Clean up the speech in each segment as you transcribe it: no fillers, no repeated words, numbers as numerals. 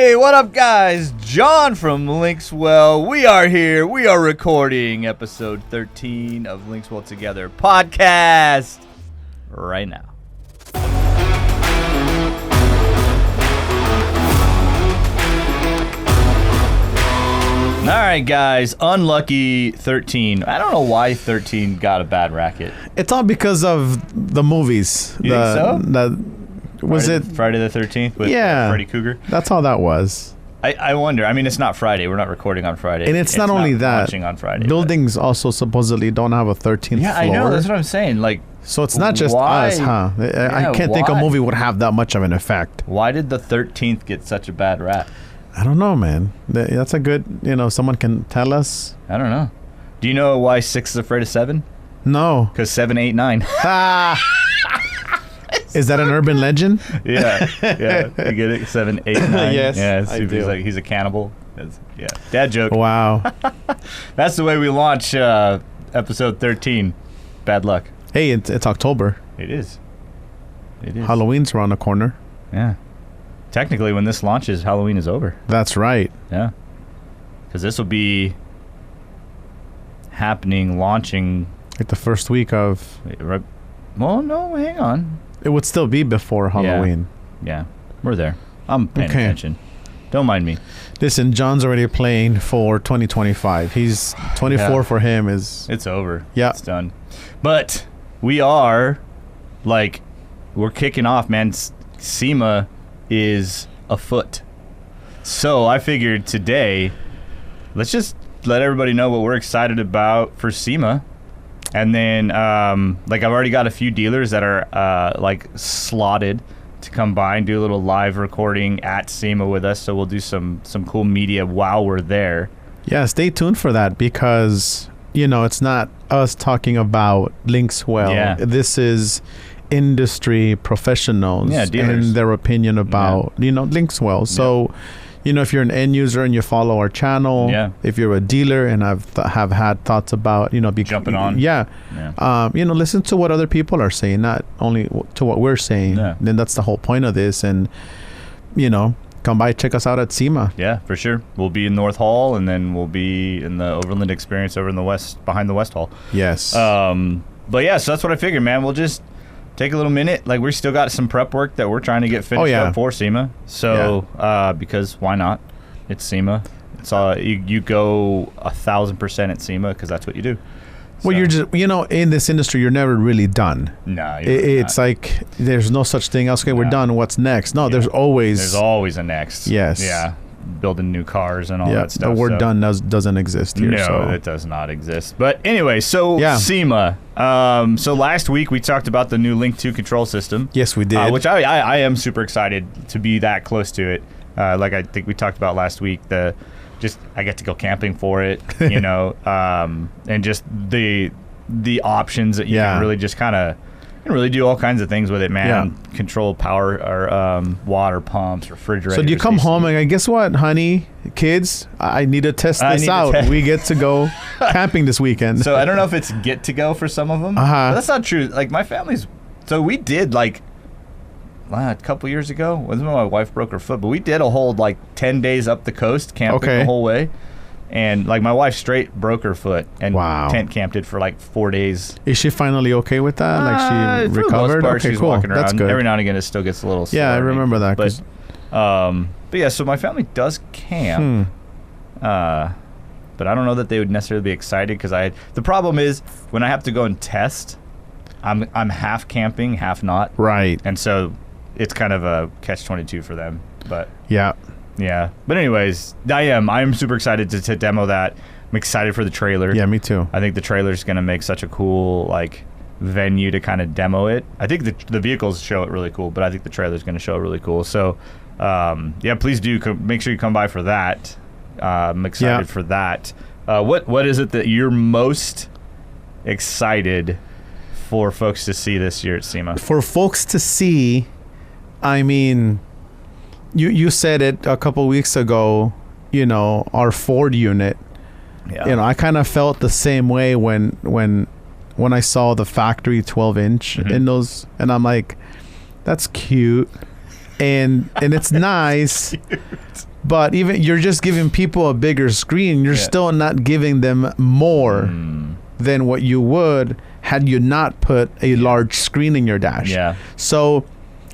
Hey, what up, guys? Jon from LinksWell. We are here. We are recording episode 13 of LinksWell Together podcast right now. All right, guys. Unlucky 13. I don't know why 13 got a bad racket. It's all because of the movies. You think so? Was it Friday the 13th with Freddy Cougar? That's all that was. I wonder. I mean, it's not Friday. We're not recording on Friday. And it's not only that. Launching on Friday. Buildings also supposedly don't have a 13th floor. Yeah, I know. That's what I'm saying. Like, so it's not just us, huh? I can't think a movie would have that much of an effect. Why did the 13th get such a bad rap? I don't know, man. That's a good, someone can tell us. I don't know. Do you know why 6 is afraid of 7? No. Because 7, 8, 9. Is that an urban legend? Yeah. You get it? 7, 8, 9. Yes, yeah, I do. He's a cannibal. Dad joke. Wow. That's the way we launch episode 13. Bad luck. Hey, it's October. It is. Halloween's around the corner. Yeah. Technically, when this launches, Halloween is over. That's right. Yeah. Because this will be launching. Like the first week of... Right. Well, no, hang on. It would still be before Halloween. Yeah. We're there. I'm paying attention. Don't mind me. Listen, John's already playing for 2025. He's 24 for him is... It's over. Yeah. It's done. But we are, we're kicking off, man. SEMA is afoot. So I figured today, let's just let everybody know what we're excited about for SEMA. And then, I've already got a few dealers that are, slotted to come by and do a little live recording at SEMA with us. So we'll do some cool media while we're there. Yeah, stay tuned for that because, it's not us talking about LinksWell. Yeah. This is industry professionals and their opinion about, LinksWell. So... if you're an end user and you follow our channel, if you're a dealer and have had thoughts about, jumping on. Listen to what other people are saying, not only to what we're saying. Yeah. Then that's the whole point of this. And, come by, check us out at SEMA. Yeah, for sure. We'll be in North Hall and then we'll be in the Overland Experience over in the West, behind the West Hall. Yes. So that's what I figured, man. We'll just take a little minute. We still got some prep work that we're trying to get finished up for SEMA. So, because why not? It's SEMA. It's you go 1,000% at SEMA because that's what you do. Well, you're just, in this industry, you're never really done. No, it's like there's no such thing else. Okay, we're done. What's next? No, there's always a next. Yes. Yeah. Building new cars and all that stuff. The word done doesn't exist here. No, it does not exist. But anyway, SEMA. So last week we talked about the new Link 2 control system. Yes, we did. Which I am super excited to be that close to it. I think we talked about last week, I get to go camping for it, and just the options that you can really just kind of really do all kinds of things with it, man. Control power or water pumps, refrigerators. So do you come home and guess what, honey, kids? I need to test this out. We get to go camping this weekend. So I don't know if it's get to go for some of them. But that's not true. My family's. So we did a couple years ago. Wasn't when my wife broke her foot, but we did a whole 10 days up the coast camping the whole way. And my wife straight broke her foot and tent camped it for 4 days. Is she finally okay with that? She recovered? For the most part, she's cool. walking around. That's good. Every now and again it still gets a little slower. Yeah, I remember that. But so my family does camp. But I don't know that they would necessarily be excited because the problem is when I have to go and test, I'm half camping, half not. Right. And so it's kind of a catch-22 for them. But yeah. Yeah. But anyways, I'm super excited to demo that. I'm excited for the trailer. Yeah, me too. I think the trailer's going to make such a cool venue to kind of demo it. I think the vehicles show it really cool, but I think the trailer's going to show it really cool. So, please do make sure you come by for that. I'm excited for that. What is it that you're most excited for folks to see this year at SEMA? For folks to see, I mean... You said it a couple weeks ago, our Ford unit. Yeah. I kind of felt the same way when I saw the factory 12-inch in those, and I'm like, that's cute. And it's nice. But even you're just giving people a bigger screen. You're still not giving them more than what you would had you not put a large screen in your dash. Yeah. So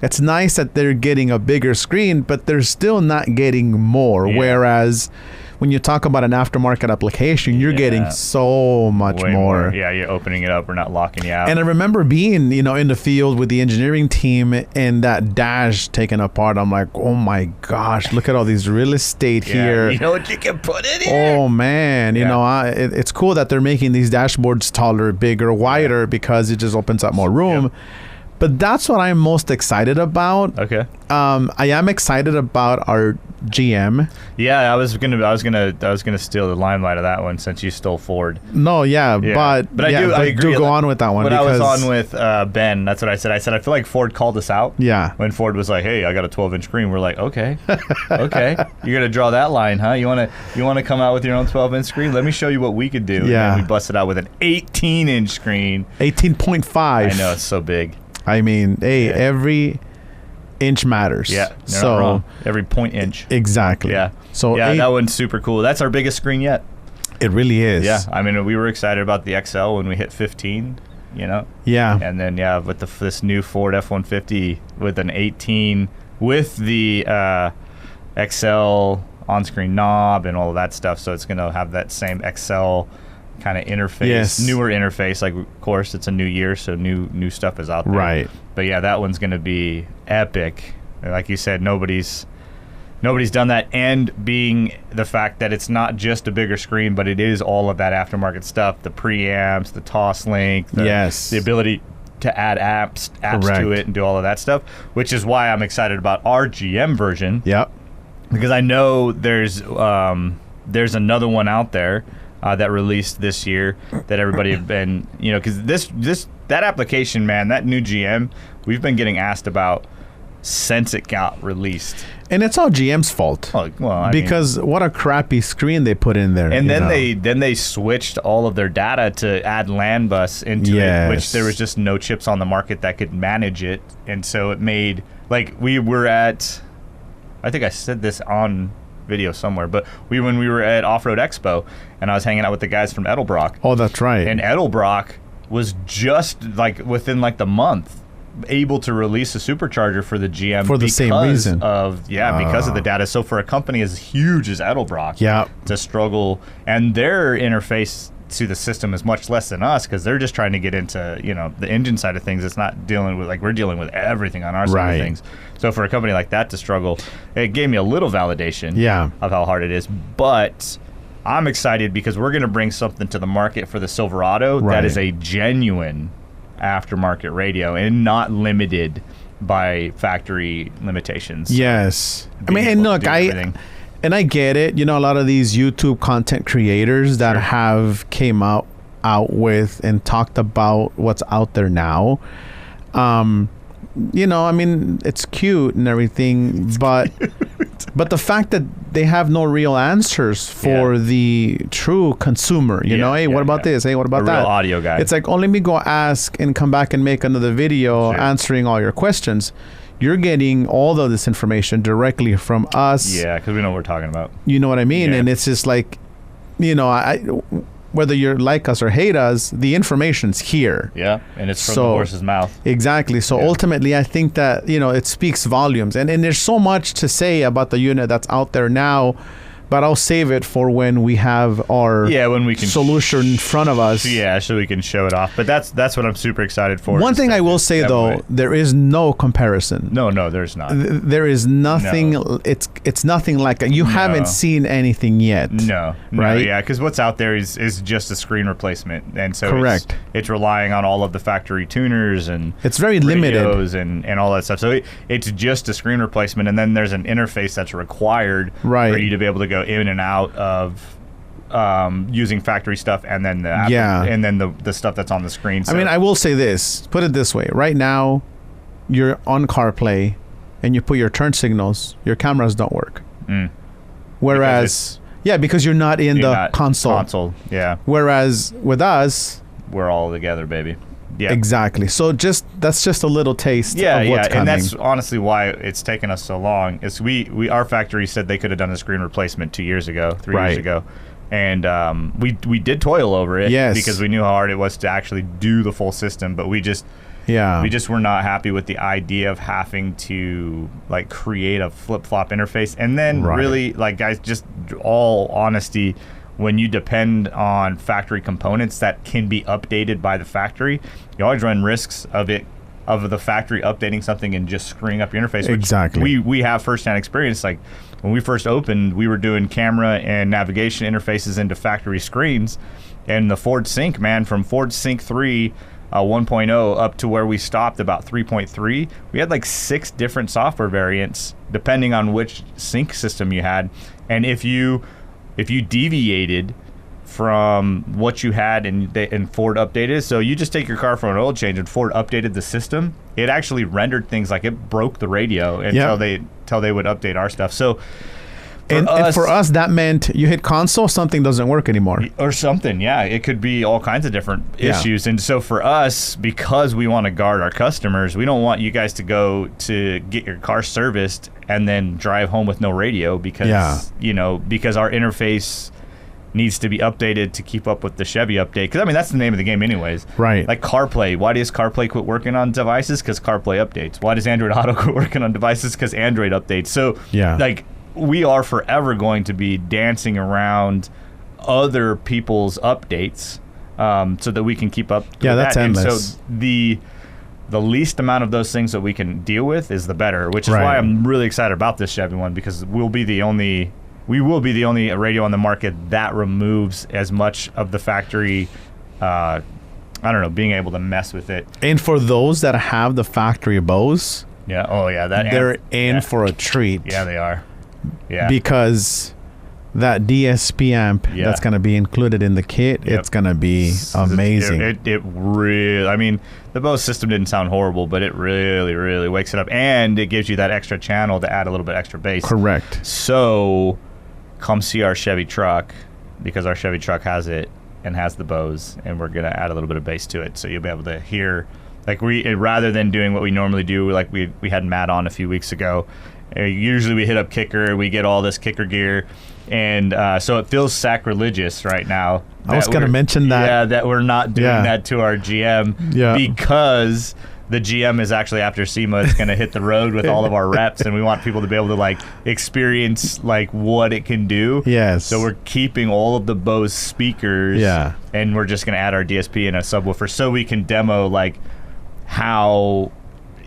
it's nice that they're getting a bigger screen, but they're still not getting more. Yeah. Whereas when you talk about an aftermarket application, you're getting so much more. Yeah, you're opening it up. We're not locking you out. And I remember being, in the field with the engineering team and that dash taken apart. I'm like, oh my gosh, look at all these real estate here. You know what you can put in here? Oh man, it's cool that they're making these dashboards taller, bigger, wider because it just opens up more room. Yep. But that's what I'm most excited about. Okay. I am excited about our GM. Yeah, I was gonna steal the limelight of that one since you stole Ford. No, but I agree. Do go on with that one. When I was on with Ben, that's what I said. I said I feel like Ford called us out. Yeah. When Ford was like, "Hey, I got a 12-inch screen," we're like, "Okay, okay, you're gonna draw that line, huh? You wanna come out with your own 12-inch screen? Let me show you what we could do." Yeah. And then we busted out with an 18-inch screen. 18.5. I know, it's so big. I mean, every inch matters. Yeah, so not wrong. Every point inch. Exactly. Yeah. So that one's super cool. That's our biggest screen yet. It really is. Yeah. I mean, we were excited about the XL when we hit 15. Yeah. And then with this new Ford F-150 with an 18 with the XL on-screen knob and all of that stuff. So it's gonna have that same XL kind of interface, newer interface. Like, of course, it's a new year, so new stuff is out there. Right. But yeah, that one's going to be epic. Like you said, nobody's done that. And being the fact that it's not just a bigger screen, but it is all of that aftermarket stuff: the preamps, the toss link, the ability to add apps to it and do all of that stuff. Which is why I'm excited about our GM version. Yep. Because I know there's another one out there. That released this year that everybody have been, because that application, man, that new GM, we've been getting asked about since it got released. And it's all GM's fault. Because what a crappy screen they put in there. And then they switched all of their data to add LAN bus into it, which there was just no chips on the market that could manage it. And so it made, like, we were at, I think I said this on video somewhere, but when we were at Off-Road Expo and I was hanging out with the guys from Edelbrock. Oh, that's right. And Edelbrock was just like within like the month able to release a supercharger for the GM for the same reason because of the data. So for a company as huge as Edelbrock to struggle, and their interface to the system is much less than us because they're just trying to get into the engine side of things. It's not dealing with, like, we're dealing with everything on our side of things. So for a company like that to struggle, it gave me a little validation of how hard it is. But I'm excited because we're going to bring something to the market for the Silverado that is a genuine aftermarket radio and not limited by factory limitations. Yes. I mean, and look, and I get it. A lot of these YouTube content creators that have came out with and talked about what's out there now. I mean, it's cute and everything, but the fact that they have no real answers for the true consumer, hey, what about this? Hey, what about that? Real audio guy. It's like, let me go ask and come back and make another video answering all your questions. You're getting all of this information directly from us. Yeah, because we know what we're talking about. You know what I mean? Yeah. And it's just like, whether you're like us or hate us, the information's here. Yeah, and it's from the horse's mouth. Exactly. So ultimately, I think that, it speaks volumes. And there's so much to say about the unit that's out there now, but I'll save it for when we have our solution in front of us. Yeah, so we can show it off. But that's what I'm super excited for. One thing I will say, though, there is no comparison. No, there's not. There is nothing. No. It's nothing like it. You haven't seen anything yet. No. Right? Yeah, because what's out there is just a screen replacement. And so correct. It's relying on all of the factory tuners and it's very limited and all that stuff. So it's just a screen replacement. And then there's an interface that's required for you to be able to go in and out of using factory stuff and then the stuff that's on the screen. So. I mean, I will say this, put it this way. Right now, you're on CarPlay and you put your turn signals, your cameras don't work. Whereas, because you're not in the console. Yeah. Whereas with us, we're all together, baby. Yeah, exactly. So that's just a little taste. Yeah, of what's coming. And that's honestly why it's taken us so long. Is our factory said they could have done a screen replacement 2 years ago, 3 years ago, and we did toil over it. Yes. Because we knew how hard it was to actually do the full system, but we just were not happy with the idea of having to like create a flip-flop interface, and then really, like, guys, just all honesty, when you depend on factory components that can be updated by the factory, you always run risks of the factory updating something and just screwing up your interface. Exactly. We have firsthand experience. Like when we first opened, we were doing camera and navigation interfaces into factory screens, and the Ford Sync, man, from Ford Sync 3 1.0 up to where we stopped about 3.3, we had like 6 different software variants depending on which sync system you had, and if you deviated from what you had and Ford updated, so you just take your car for an oil change and Ford updated the system, it actually rendered things like it broke the radio until they would update our stuff. So and for us, that meant you hit console, something doesn't work anymore. Or something, yeah. It could be all kinds of different issues. And so for us, because we want to guard our customers, we don't want you guys to go to get your car serviced and then drive home with no radio because, because our interface needs to be updated to keep up with the Chevy update. Because, I mean, that's the name of the game anyways. Right. Like CarPlay. Why does CarPlay quit working on devices? Because CarPlay updates. Why does Android Auto quit working on devices? Because Android updates. So, we are forever going to be dancing around other people's updates so that we can keep up with that's that. endless. And so the least amount of those things that we can deal with is the better, which is why I'm really excited about this Chevy one, because we will be the only radio on the market that removes as much of the factory being able to mess with it. And for those that have the factory Bose, they're in for a treat. Yeah, they are. Yeah. Because that DSP amp that's going to be included in the kit, it's going to be amazing. It really, I mean, the Bose system didn't sound horrible, but it really, really wakes it up. And it gives you that extra channel to add a little bit extra bass. Correct. So come see our Chevy truck, because our Chevy truck has it and has the Bose, and we're going to add a little bit of bass to it. So you'll be able to hear, like, rather than doing what we normally do, like we had Matt on a few weeks ago. Usually we hit up Kicker, we get all this Kicker gear, and so it feels sacrilegious right now. I was going to mention that. Yeah, that we're not doing that to our GM because the GM is actually, after SEMA, it's going to hit the road with all of our reps, and we want people to be able to like experience like what it can do. Yes. So we're keeping all of the Bose speakers, and we're just going to add our DSP and a subwoofer so we can demo like how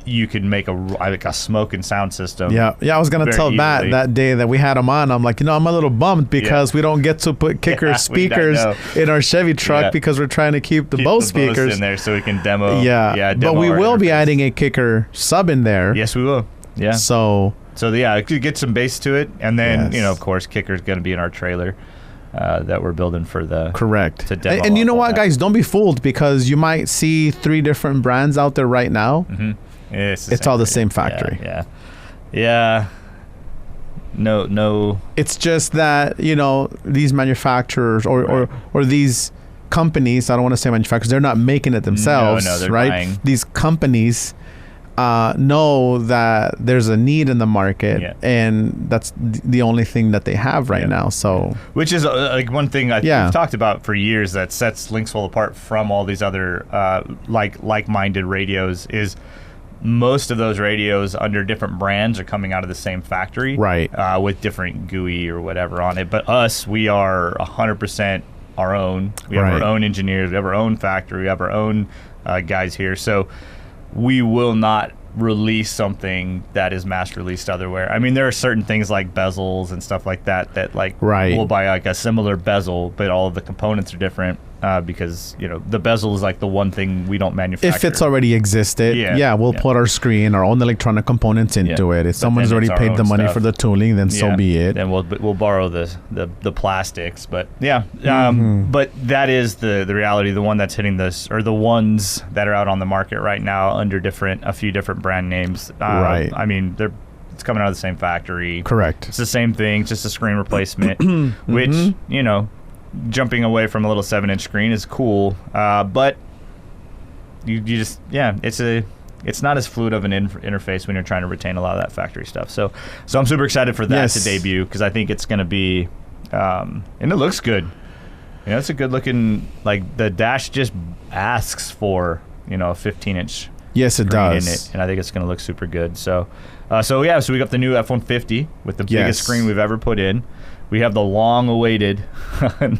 you can make a smoke and sound system. I was gonna tell Matt that day that we had him on. I'm like, I'm a little bummed because we don't get to put Kicker speakers in our Chevy truck because we're trying to keep the Bose speakers in there so we can demo. But we will be adding a Kicker sub in there. Yes, we will. Yeah. So it could get some bass to it, and then of course, Kicker's going to be in our trailer that we're building for the to demo. And you know what, guys? Don't be fooled, because you might see 3 different brands out there right now. Mm-hmm. It's all the same factory. Yeah. No. It's just that, these manufacturers or these companies, I don't want to say manufacturers, they're not making it themselves, no, they're right? buying. These companies know that there's a need in the market, and that's the only thing that they have right now. So, which is like one thing we've talked about for years that sets LinksWell apart from all these other like-minded radios is most of those radios under different brands are coming out of the same factory, right? With different GUI or whatever on it. But us, we are 100% our own. We have our own engineers. We have our own factory. We have our own guys here. So we will not release something that is mass released otherwhere. I mean, there are certain things like bezels and stuff like that we'll buy like a similar bezel, but all of the components are different. Because the bezel is like the one thing we don't manufacture. If it's already existed, we'll put our screen, our own electronic components into it. If someone's already paid the money for the tooling, then so be it. Then we'll borrow the plastics, but but that is the reality. The one that's hitting this, or the ones that are out on the market right now under a few different brand names. Right. I mean, it's coming out of the same factory. Correct. It's the same thing, just a screen replacement, which jumping away from a little 7-inch screen is cool, but you just it's not as fluid of an interface when you're trying to retain a lot of that factory stuff. So I'm super excited for that to debut, because I think it's going to be, and it looks good. You know, it's a good looking, like the dash just asks for, you know, a 15-inch. Yes, it does. In it, and I think it's going to look super good. So we got the new F-150 with the biggest screen we've ever put in. We have the long-awaited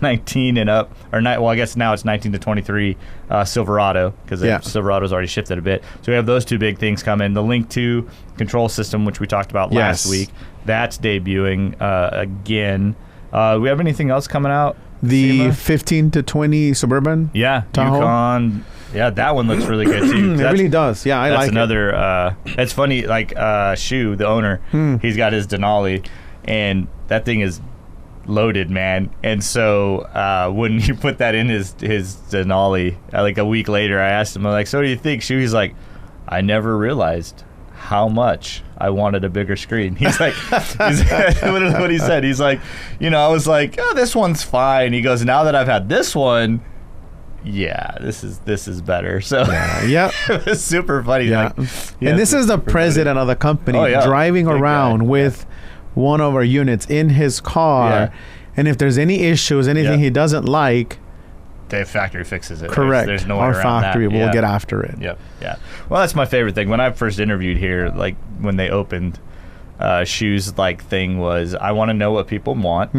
19 and up, I guess now it's 19 to 23 Silverado, because Silverado's already shifted a bit. So we have those two big things coming. The Link 2 control system, which we talked about last week, that's debuting again. We have anything else coming out? The SEMA? 15 to 20 Suburban? Yeah, Tahoe? Yukon. Yeah, that one looks really good too. It really does. Yeah, I like it. That's another, it's funny, like Shu, the owner, he's got his Denali, and that thing is loaded, man. And so when you put that in his Denali, like a week later, I asked him, I'm like, so what do you think, Shu? He's like, I never realized how much I wanted a bigger screen. He's like, what he said. He's like, you know, I was like, oh, this one's fine. He goes, now that I've had this one, yeah, this is better. So yeah, it was super funny. Yeah, like, and this is the president of the company driving around with one of our units in his car, and if there's any issues, anything he doesn't like, the factory fixes it. Correct. There's no way our around factory that. will get after it. Yep. Yeah. Well, that's my favorite thing. When I first interviewed here, like when they opened, Shu's like thing was, I want to know what people want,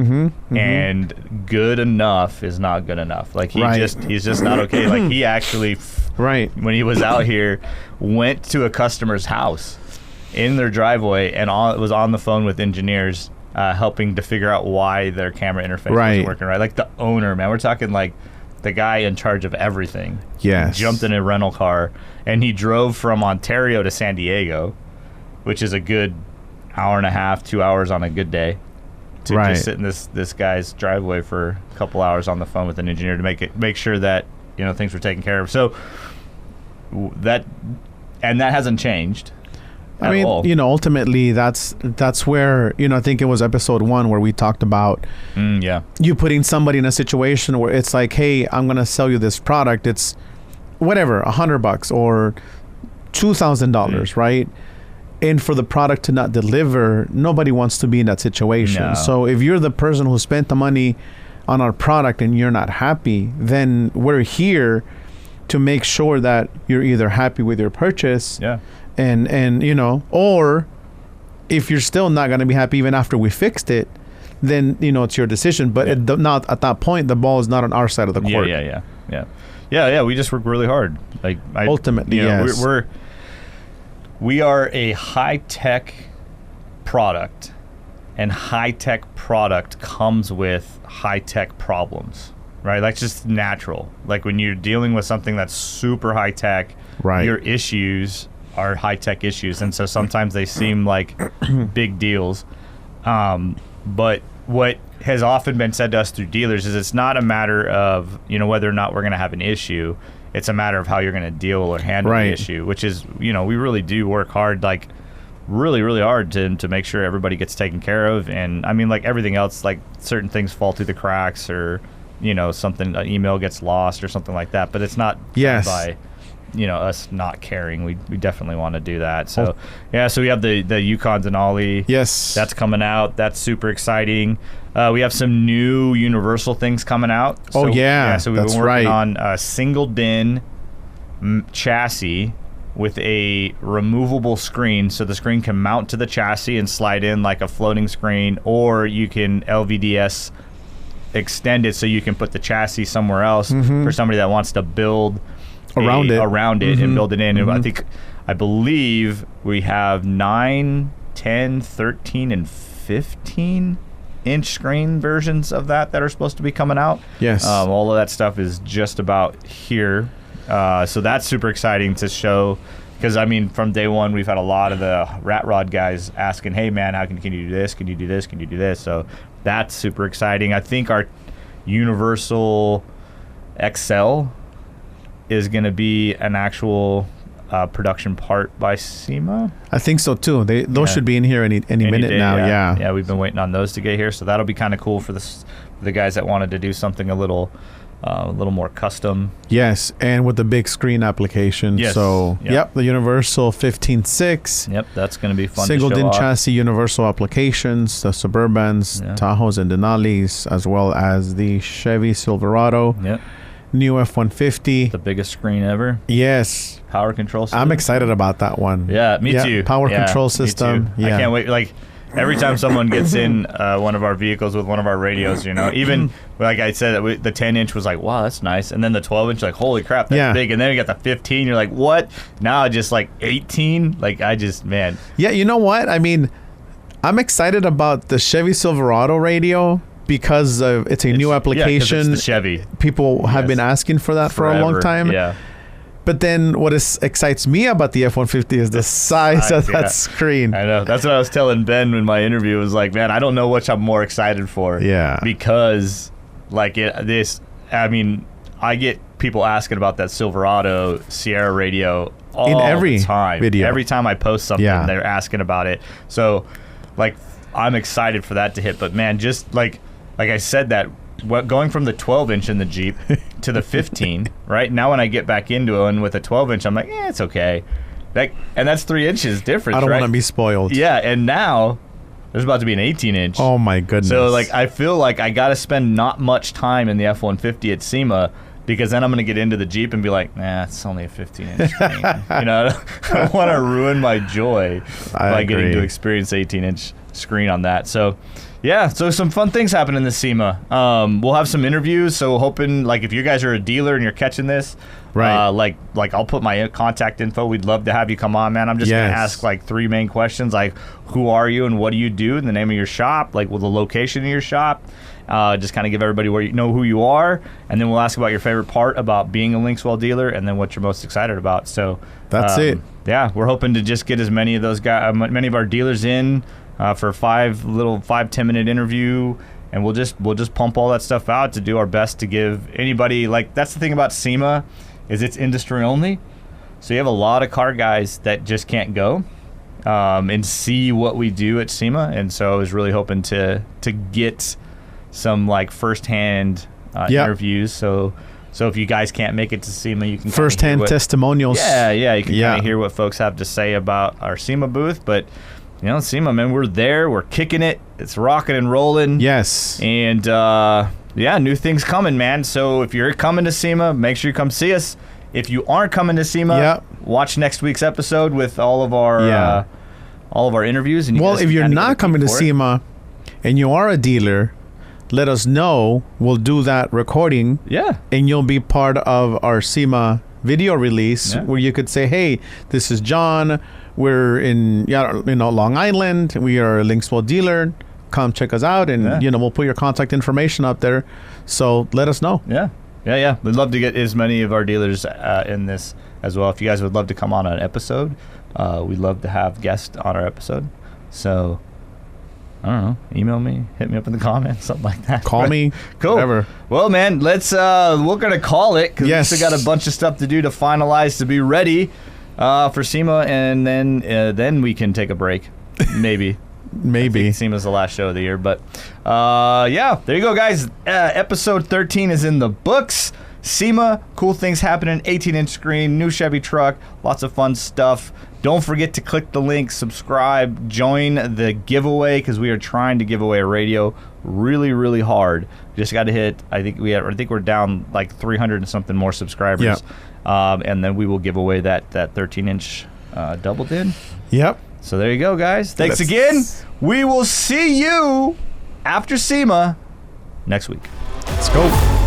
and good enough is not good enough. Like he's just not okay. Like he actually when he was out here, went to a customer's house in their driveway and was on the phone with engineers, helping to figure out why their camera interface wasn't working right. Like the owner, man, we're talking like the guy in charge of everything. Yes. He jumped in a rental car and he drove from Ontario to San Diego, which is a good hour and a half, 2 hours on a good day, to just sit in this guy's driveway for a couple hours on the phone with an engineer to make sure that, you know, things were taken care of. So that hasn't changed. I mean, you know, ultimately that's where, you know, I think it was episode 1 where we talked about you putting somebody in a situation where it's like, hey, I'm going to sell you this product. It's whatever, $100 or $2,000, right? And for the product to not deliver, nobody wants to be in that situation. No. So if you're the person who spent the money on our product and you're not happy, then we're here to make sure that you're either happy with your purchase and you know, or if you're still not going to be happy even after we fixed it, then, you know, it's your decision. But not at that point, the ball is not on our side of the court. Yeah. We just work really hard. Like ultimately, you know, we are a high-tech product, and high-tech product comes with high-tech problems, right? That's just natural. Like when you're dealing with something that's super high-tech, your issues are high-tech issues, and so sometimes they seem like big deals. But what has often been said to us through dealers is it's not a matter of, you know, whether or not we're going to have an issue. It's a matter of how you're going to deal or handle the issue, which is, you know, we really do work hard, like really, really hard to make sure everybody gets taken care of. And I mean, like everything else, like certain things fall through the cracks, or, you know, an email gets lost or something like that. But it's not by, you know, us not caring. We definitely want to do that. So so we have the Yukon Denali. Yes, that's coming out. That's super exciting. We have some new Universal things coming out. So we've been working on a single DIN chassis with a removable screen, so the screen can mount to the chassis and slide in like a floating screen, or you can LVDS extend it so you can put the chassis somewhere else for somebody that wants to build around it and build it in. And I believe we have 9, 10, 13, and 15 inch screen versions of that are supposed to be coming out. Yes. All of that stuff is just about here. So that's super exciting to show, because I mean, from day one, we've had a lot of the rat rod guys asking, hey man, how can you do this? Can you do this? Can you do this? So that's super exciting. I think our Universal XL is going to be an actual production part by SEMA. I think so too. Those should be in here any minute day, now. Yeah, we've been waiting on those to get here, so that'll be kind of cool for the guys that wanted to do something a little a little more custom. Yes, and with the big screen application. Yes. So, the Universal 15.6. Yep, that's going to be fun Single to show DIN off. chassis universal applications, the Suburbans, Tahoes, and Denalis, as well as the Chevy Silverado. Yep. New F-150. The biggest screen ever. Yes. Power control system. I'm excited about that one. Yeah, me too. Power control system. Me too. I can't wait. Like, every time someone gets in one of our vehicles with one of our radios, you know, even like I said, the 10-inch was like, wow, that's nice. And then the 12-inch, like, holy crap, that's big. And then you got the 15, you're like, what? Now just like 18? Like, man. Yeah, you know what? I mean, I'm excited about the Chevy Silverado radio because it's a new application. Yeah, it's the Chevy. People have been asking for that for a long time. Yeah. But then what excites me about the F-150 is the size of that screen. I know. That's what I was telling Ben in my interview. It was like, man, I don't know which I'm more excited for. Yeah. Because, like, I mean, I get people asking about that Silverado Sierra radio all in every the time. Video. Every time I post something, they're asking about it. So, like, I'm excited for that to hit. But, man, just, like I said, that going from the 12-inch in the Jeep to the 15, right? Now when I get back into it with a 12-inch, I'm like, it's okay. And that's 3 inches difference, I don't want to be spoiled. Yeah, and now there's about to be an 18-inch. Oh, my goodness. So, like, I feel like I got to spend not much time in the F-150 at SEMA because then I'm going to get into the Jeep and be like, it's only a 15-inch screen. You know, I don't want to ruin my joy by getting to experience 18-inch screen on that. So, yeah, so some fun things happen in the SEMA. We'll have some interviews, so hoping, like, if you guys are a dealer and you're catching this, right? Like I'll put my contact info. We'd love to have you come on, man. I'm just going to ask, like, 3 main questions, like, who are you and what do you do, and the name of your shop, like, the location of your shop. Just kind of give everybody where you know who you are, and then we'll ask about your favorite part about being a LinksWell dealer, and then what you're most excited about. So that's it. Yeah, we're hoping to just get as many of those guys, many of our dealers in. For a 5-10 minute interview, and we'll just pump all that stuff out to do our best to give anybody, like, that's the thing about SEMA is it's industry only, so you have a lot of car guys that just can't go and see what we do at SEMA, and so I was really hoping to get some, like, firsthand interviews. So if you guys can't make it to SEMA, you can firsthand testimonials. Yeah, you can kind of hear what folks have to say about our SEMA booth, but. You know, SEMA, man, we're there. We're kicking it. It's rocking and rolling. Yes. And, new things coming, man. So if you're coming to SEMA, make sure you come see us. If you aren't coming to SEMA, watch next week's episode with all of our interviews. And if you're not coming to SEMA and you are a dealer, let us know. We'll do that recording. Yeah. And you'll be part of our SEMA video release where you could say, hey, this is John. We're in Long Island. We are a LinksWell dealer. Come check us out, and we'll put your contact information up there. So let us know. Yeah. We'd love to get as many of our dealers in this as well. If you guys would love to come on an episode, we'd love to have guests on our episode. So I don't know. Email me, hit me up in the comments, something like that. Call me. Cool. Whatever. Well, man, we're gonna call it because we still got a bunch of stuff to do to finalize to be ready. For SEMA, and then we can take a break, maybe. I think SEMA's the last show of the year, but there you go, guys. Episode 13 is in the books. SEMA, cool things happening. 18-inch screen, new Chevy truck, lots of fun stuff. Don't forget to click the link, subscribe, join the giveaway because we are trying to give away a radio really, really hard. Just got to hit. I think we're down like 300 and something more subscribers. Yeah. And then we will give away that 13-inch double DIN. Yep. So there you go, guys. Thanks again. We will see you after SEMA next week. Let's go.